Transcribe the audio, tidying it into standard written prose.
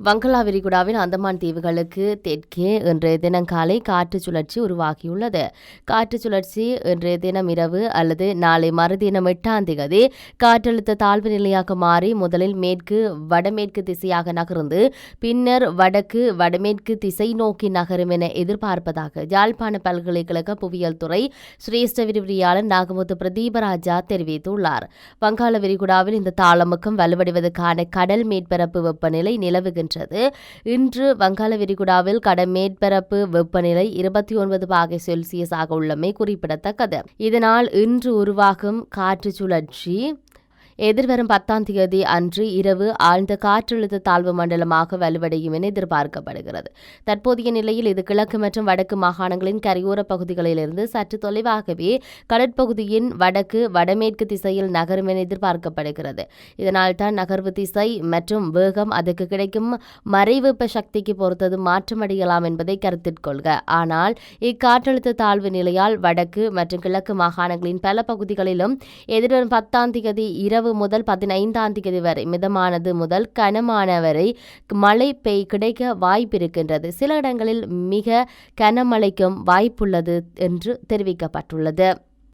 வங்களா விரிகுடாவின் அந்தமான் தீவுகளுக்கு தெற்கே இன்றைய தினங்காலை காற்று சுழற்சி உருவாகியுள்ளது. காற்று சுழற்சி இன்றைய தினம் இரவு அல்லது நாளை மறுதினம் 8ஆம் தேதி காற்றழுத்த தாழ்வு நிலையாக மாறி முதலில் மேற்கு வடமேற்கு திசையாக நகர்ந்து பின்னர் வடக்கு வடமேற்கு திசை நோக்கி நகரும் என எதிர்பார்ப்பதாக யாழ்ப்பாண பல்கலைக்கழக புவியியல் துறை சிரேஷ்ட விரிவுரையாளர் நாகமுத்து பிரதீபராஜா தெரிவித்துள்ளார். வங்காள விரிகுடாவில் இந்த தாளமுக்கம் வலுவடைவதற்கான கடல் மேற்பரப்பு வெப்பநிலை நிலவுகின்றது. இன்று வங்காள விரிகுடாவில் கடல் மேற்பரப்பு வெப்பநிலை 29°C உள்ளமை குறிப்பிடத்தக்கது. இதனால் இன்று உருவாகும் காற்று சுழற்சி எதிர்வரும் 10ஆம் தேதி அன்று இரவு ஆழ்ந்த காற்றழுத்த தாழ்வு மண்டலமாக வலுவடையும் என எதிர்பார்க்கப்படுகிறது. தற்போதைய நிலையில் இது கிழக்கு மற்றும் வடக்கு மாகாணங்களின் கரையோர பகுதிகளிலிருந்து சற்று தொலைவாகவே கடற்பகுதியின் வடக்கு வடமேற்கு திசையில் நகரும் என எதிர்பார்க்கப்படுகிறது. இதனால் தான் நகர்வு திசை மற்றும் வேகம் அதற்கு கிடைக்கும் மறைவெப்ப சக்திக்கு பொறுத்தது மாற்றமடையலாம் என்பதை கருத்தில் கொள்க. ஆனால் இக்காற்றழுத்த தாழ்வு நிலையால் வடக்கு மற்றும் கிழக்கு மாகாணங்களின் பல பகுதிகளிலும் எதிர்வரும் 10ஆம் தேதி இரவு முதல் 15ஆம் தேதி வரை மிதமானது முதல் கனமான வரை மழை கிடைக்க வாய்ப்பிருக்கின்றது. சில இடங்களில் மிக கனமழைக்கும் வாய்ப்புள்ளது என்று தெரிவிக்கப்பட்டுள்ளது.